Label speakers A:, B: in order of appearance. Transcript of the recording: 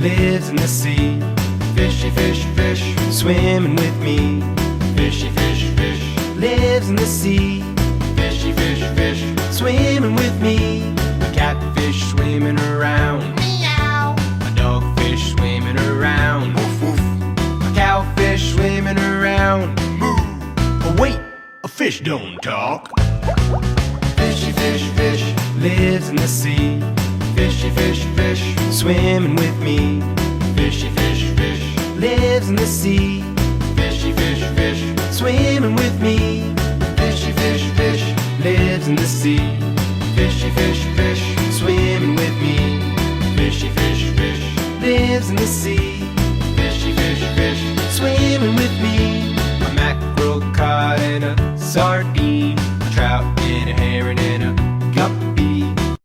A: lives in the sea. Fishy fish, fish, swimming with me. Fishy fish, fish, lives in the sea. Fishy fish, fish, swimming with me. A catfish swimming around.
B: Meow.
A: A dogfish swimming around.
B: Woof, woof.
A: A cowfish swimming around.
B: Moo.
A: Oh wait, a fish don't talk. Fishy fish, fish, lives in the sea. Fishy fish, fish, swimming with me. Fishy fish, fish, lives in the sea. Fishy fish, fish, swimming with me. Fishy fish, fish, lives in the sea. Fishy fish,